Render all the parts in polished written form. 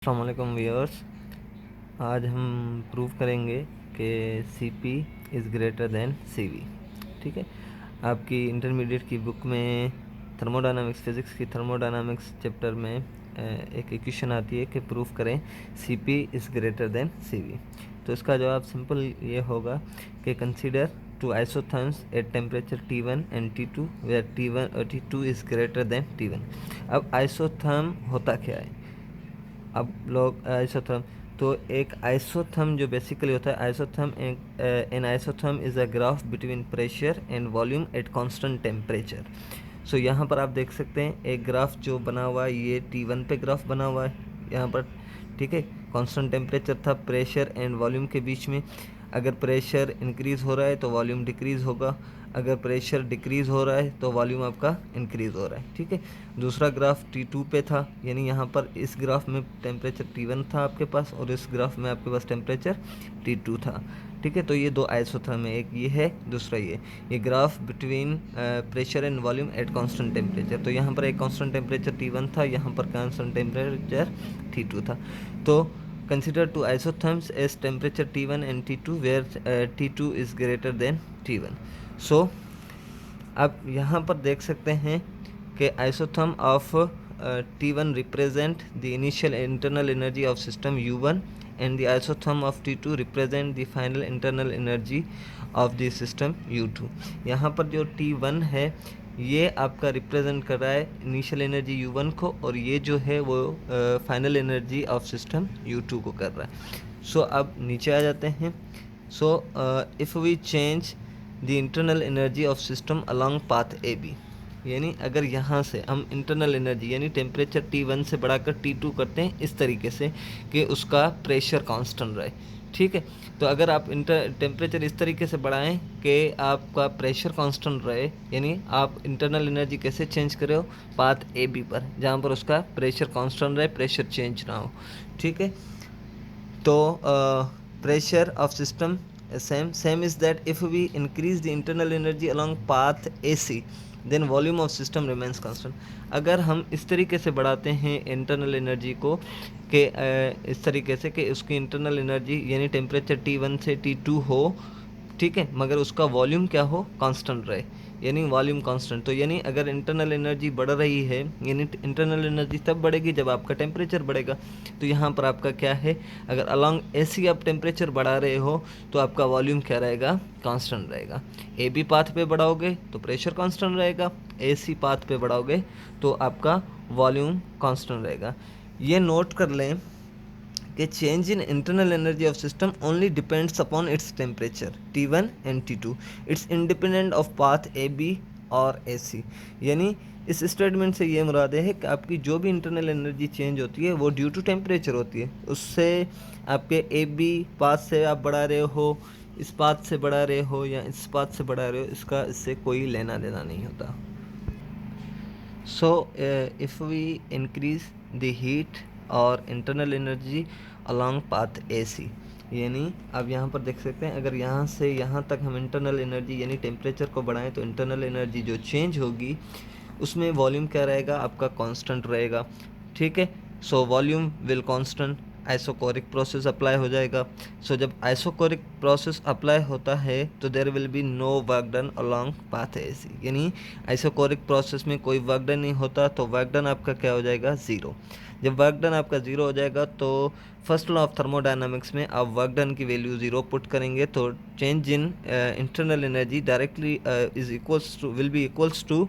अस्सलाम वालेकुम व्यूअर्स। आज हम प्रूव करेंगे कि Cp is greater than Cv। ठीक है, आपकी इंटरमीडिएट की बुक में थर्मोडायनामिक्स फिज़िक्स की थर्मोडायनामिक्स चैप्टर में एक इक्वेशन आती है कि प्रूव करें Cp is greater than Cv। तो इसका जवाब सिंपल ये होगा कि consider two isotherms at temperature T1 and T2 where T2 is greater than T1। अब आइसोथर्म होता क्या है? अब लोग आइसोथर्म, तो एक आइसोथर्म जो बेसिकली होता है, isotherm an isotherm is a graph between pressure and volume at constant temperature. So यहाँ पर आप देख सकते हैं एक ग्राफ जो बना हुआ है, ये T1 पे ग्राफ बना हुआ है यहाँ पर। ठीक है, कांस्टेंट टेम्परेचर था प्रेशर एंड वॉल्यूम के बीच में। अगर प्रेशर इंक्रीज़ हो रहा है तो वॉल्यूम डिक्रीज़ होगा, अगर प्रेशर डिक्रीज़ हो रहा है तो वॉल्यूम आपका इंक्रीज़ हो रहा है। ठीक है, दूसरा ग्राफ T2 पे था, यानी यहाँ पर इस ग्राफ में टेम्परेचर T1 था आपके पास और इस ग्राफ में आपके पास टेम्परेचर T2 था। ठीक है, तो ये दो आइसोथर्म है, एक ये है दूसरा ये graph between pressure and volume at constant temperature. तो यहाँ पर एक कांस्टेंट टेम्परेचर T1 था, यहाँ पर कांस्टेंट टेम्परेचर T2 था। तो consider two isotherms as temperature T1 and T2 where T2 is greater than T1। so आप यहाँ पर देख सकते हैं कि isotherm of T1 represent the initial internal energy of system U1 and the isotherm of T2 represent the final internal energy of the system U2। यहाँ पर जो T1 है ये आपका रिप्रेजेंट कर रहा है इनिशियल एनर्जी U1 को, और ये जो है वो final energy of system U2 को कर रहा है। सो अब नीचे आ जाते हैं। So if we change the internal energy of system along path AB, यानी अगर यहाँ से हम इंटरनल एनर्जी यानी टेम्परेचर T1 से बढ़ाकर T2 करते हैं इस तरीके से कि उसका प्रेशर कांस्टेंट रहे। ठीक है, तो अगर आप टेम्परेचर इस तरीके से बढ़ाएं कि आपका प्रेशर कांस्टेंट रहे, यानी आप इंटरनल एनर्जी कैसे चेंज कर रहे हो, पाथ AB पर, जहाँ पर उसका प्रेशर कांस्टेंट रहे, प्रेशर चेंज ना हो। ठीक है, तो pressure of system same is that if we increase the internal energy along path AC then volume of system remains constant। अगर हम इस तरीके से बढ़ाते हैं इंटरनल एनर्जी को कि इस तरीके से कि उसकी इंटरनल एनर्जी यानी टेम्परेचर T1 से T2 हो, ठीक है, मगर उसका वॉल्यूम क्या हो, कांस्टेंट रहे, यानी वॉल्यूम कांस्टेंट। तो यानी अगर इंटरनल एनर्जी बढ़ रही है, यानी इंटरनल एनर्जी तब बढ़ेगी जब आपका टेम्परेचर बढ़ेगा। तो यहाँ पर आपका क्या है, अगर अलॉन्ग AC आप टेम्परेचर बढ़ा रहे हो तो आपका वॉल्यूम क्या रहेगा, कांस्टेंट रहेगा। AB पाथ पे बढ़ाओगे तो प्रेशर कांस्टेंट रहेगा, AC पाथ पे बढ़ाओगे तो आपका वॉल्यूम कांस्टेंट रहेगा। ये नोट कर लें कि change in internal energy of system only depends upon its temperature T1 and T2। It's independent of path AB और AC। यानी इस स्टेटमेंट से ये मुराद है कि आपकी जो भी इंटरनल एनर्जी चेंज होती है वो ड्यू टू टेम्परेचर होती है। उससे आपके AB पाथ से आप बढ़ा रहे हो, इस पाथ से बढ़ा रहे हो या इस पाथ से बढ़ा रहे हो, इसका इससे कोई लेना देना नहीं होता। So if we increase the heat और internal energy along path AC, यानी अब यहाँ पर देख सकते हैं अगर यहाँ से यहाँ तक हम इंटरनल एनर्जी यानी टेम्परेचर को बढ़ाएं तो इंटरनल एनर्जी जो चेंज होगी उसमें वॉल्यूम क्या रहेगा, आपका कांस्टेंट रहेगा। ठीक है, so volume will constant, isochoric process apply हो जाएगा। सो जब आइसोकोरिक प्रोसेस अप्लाई होता है तो there will be no work done along path AC, यानी आइसोकोरिक प्रोसेस में कोई वर्क डन नहीं होता, तो वर्क डन आपका क्या हो जाएगा, ज़ीरो। जब वर्क डन आपका ज़ीरो हो जाएगा तो फर्स्ट लॉ ऑफ थर्मोडायनामिक्स में आप वर्क डन की वैल्यू ज़ीरो पुट करेंगे तो change in internal energy directly is equals to will be equals to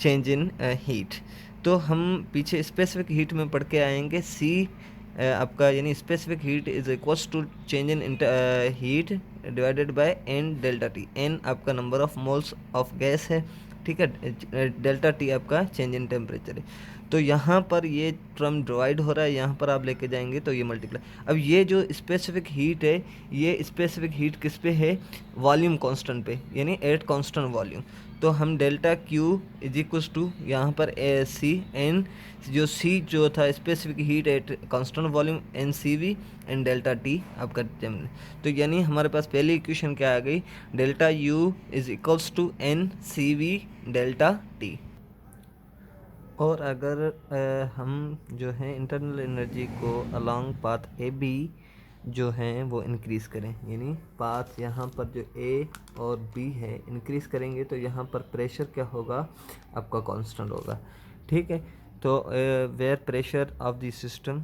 change in heat. तो हम पीछे स्पेसिफिक हीट में पढ़ के आएंगे, C आपका यानी specific heat is equals to change in heat divided by N delta T। N आपका number of moles of gas है, ठीक है, डेल्टा T आपका चेंज इन टेम्परेचर है। तो यहाँ पर ये टर्म डिवाइड हो रहा है, यहाँ पर आप लेके जाएंगे तो ये मल्टीप्लाई। अब ये जो स्पेसिफिक हीट है, ये स्पेसिफिक हीट किस पे है, वॉल्यूम कांस्टेंट पे, यानी एट कांस्टेंट वॉल्यूम। तो हम delta Q is equals to यहाँ पर C एन जो C जो था specific heat at constant volume NCV and delta T आपका जमने। तो यानी हमारे पास पहली इक्वेशन क्या आ गई, delta U is equals to NCV delta T। और अगर हम जो है इंटरनल एनर्जी को अलोंग पाथ ए बी जो हैं वो इंक्रीज़ करें, यानी पाथ यहाँ पर जो ए और बी है इंक्रीज़ करेंगे तो यहाँ पर प्रेशर क्या होगा, आपका कांस्टेंट होगा। ठीक है, तो where pressure of the system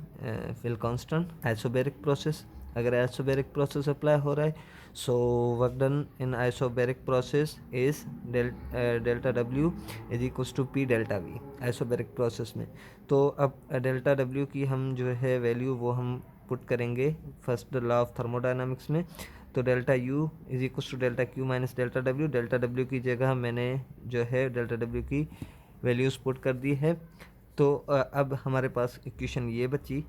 will constant isobaric process. अगर आइसोबैरिक प्रोसेस अप्लाई हो रहा है, so work done in isobaric process is delta W is equals to P delta V isobaric process में। तो अब डेल्टा डब्ल्यू की हम जो है वैल्यू वो हम पुट करेंगे फर्स्ट लॉ ऑफ थर्मोडायनामिक्स में। तो delta U is equals to delta Q minus delta W. Delta W की जगह मैंने जो है डेल्टा डब्ल्यू की वैल्यूज़ पुट कर दी है। तो अब हमारे पास इक्वेशन ये बची।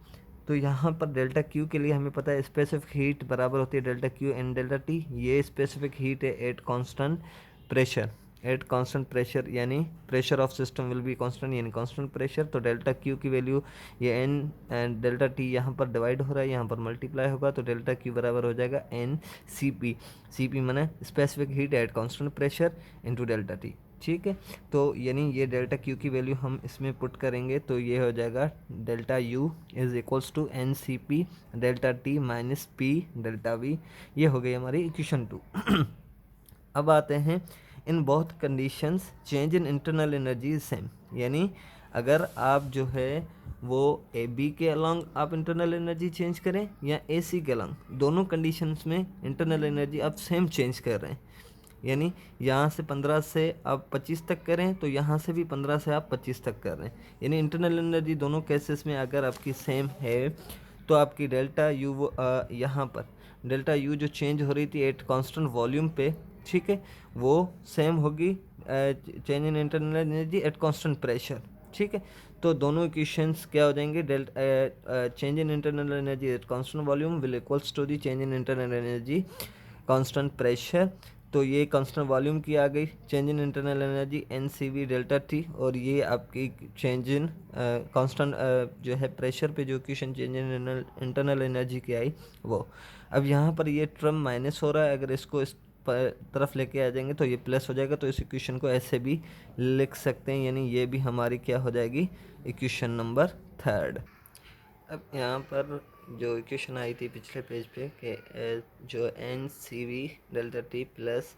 तो यहाँ पर डेल्टा क्यू के लिए हमें पता है स्पेसिफिक हीट बराबर होती है delta Q and delta T. ये स्पेसिफिक हीट है at constant pressure. At constant pressure यानी pressure of system will be constant, यानी कांस्टेंट प्रेशर। तो डेल्टा क्यू की वैल्यू ये एन एंड डेल्टा टी यहाँ पर डिवाइड हो रहा है, यहाँ पर मल्टीप्लाई होगा, तो डेल्टा क्यू बराबर हो जाएगा N C P. C P माने specific heat at constant pressure into delta T. ठीक है, तो यानी ये डेल्टा क्यू की वैल्यू हम इसमें पुट करेंगे तो ये हो जाएगा delta U is equals to N C P delta T minus P delta V. ये हो गई हमारी इक्वेशन 2। अब आते हैं in both conditions change in internal energy is same, यानी अगर आप जो है वो ए बी के अलॉन्ग आप इंटरनल एनर्जी चेंज करें या ए सी के अलॉन्ग, दोनों कंडीशंस में इंटरनल एनर्जी आप सेम चेंज कर रहे हैं। यानी यहाँ से 15 से आप 25 तक करें तो यहाँ से भी 15 से आप 25 तक कर रहे हैं, यानी इंटरनल एनर्जी दोनों केसेस में अगर आपकी सेम है तो आपकी डेल्टा यू यहाँ पर डेल्टा यू जो चेंज हो रही थी एट कांस्टेंट वॉल्यूम पे, ठीक है, वो सेम होगी change in internal energy at constant pressure. ठीक है, तो दोनों इक्वेशंस क्या हो जाएंगे, change in internal energy at constant volume will equals to the change in internal energy constant pressure. तो ये कांस्टेंट वॉल्यूम की आ गई change in internal energy N C V delta T, और ये आपकी चेंज इन कांस्टेंट जो है प्रेशर पे जो equation change in internal energy की आई वो। अब यहाँ पर ये टर्म माइनस हो रहा है, अगर इसको इस तरफ लेके आ जाएंगे तो ये प्लस हो जाएगा, तो इस इक्वेशन को ऐसे भी लिख सकते हैं, यानी ये भी हमारी क्या हो जाएगी इक्वेशन नंबर 3। अब यहाँ पर जो इक्वेशन आई थी पिछले पेज पे कि जो N C V delta T plus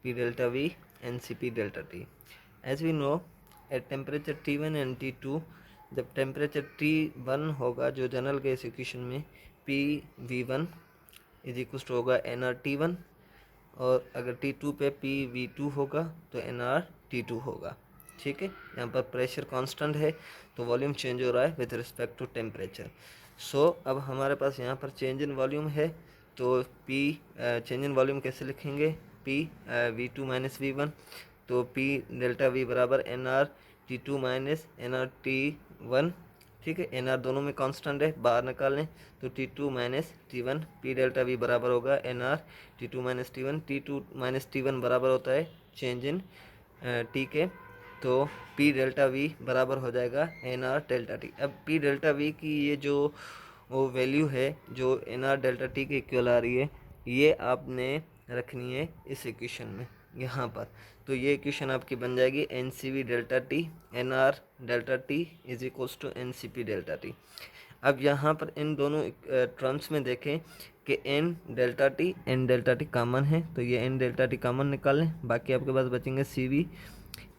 P delta V N C P delta T, as we know at temperature T1 and T2, जब टेम्परेचर T1 होगा जो जनरल गैस इक्वेशन में P V one is equal to होगा N R T1, और अगर T2 पे P V to होगा तो एन आर T2 होगा। ठीक है, यहाँ पर प्रेशर कांस्टेंट है तो वॉल्यूम चेंज हो रहा है विद रिस्पेक्ट टू टेम्परेचर। सो अब हमारे पास यहाँ पर चेंज इन वॉल्यूम है, तो पी चेंज इन वॉल्यूम कैसे लिखेंगे, P V two minus V one, तो पी डेल्टा वी बराबर N R T two minus N R T one. ठीक है, एन आर दोनों में कांस्टेंट है, बाहर निकाल लें तो T two minus T one, P delta V बराबर होगा N R T two minus T one. T two minus T one बराबर होता है चेंज इन टी के, तो पी डेल्टा वी बराबर हो जाएगा एन आर डेल्टा टी। अब पी डेल्टा वी की ये जो वो वैल्यू है जो एन आर डेल्टा टी के इक्वल आ रही है, ये आपने रखनी है इस इक्वेशन में यहाँ पर। तो ये इक्वेशन आपकी बन जाएगी N C V delta T N R delta T is equals to N C P delta T. अब यहाँ पर इन दोनों टर्म्स में देखें कि एन डेल्टा टी कॉमन है, तो ये एन डेल्टा टी कॉमन निकालें, बाकी आपके पास बचेंगे सी वी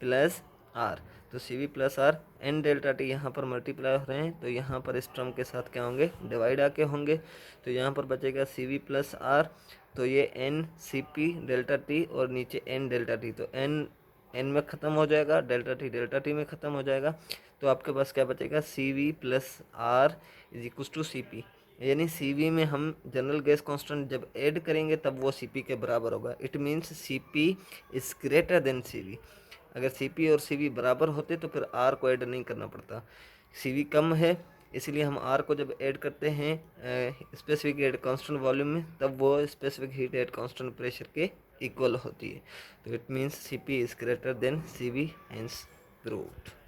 प्लस आर। तो C V plus R N delta T यहाँ पर मल्टीप्लाई हो रहे हैं तो यहाँ पर इस टर्म के साथ क्या होंगे, डिवाइड आके होंगे, तो यहाँ पर बचेगा सी वी प्लस आर, तो ये N C P delta T और नीचे एन डेल्टा टी, तो एन एन में ख़त्म हो जाएगा, डेल्टा टी में ख़त्म हो जाएगा, तो आपके पास क्या बचेगा C V plus R is equal to C P. यानी सी वी में हम जनरल गैस कांस्टेंट जब ऐड करेंगे तब वो सी पी के बराबर होगा। It means C P is greater than C V. अगर सी पी और सी वी बराबर होते तो फिर आर को ऐड नहीं करना पड़ता, सी वी कम है इसलिए हम आर को जब ऐड करते हैं स्पेसिफिक हीट कांस्टेंट वॉल्यूम में तब वो specific heat at constant pressure के इक्वल होती है। तो it means C P is greater than C V, hence proved.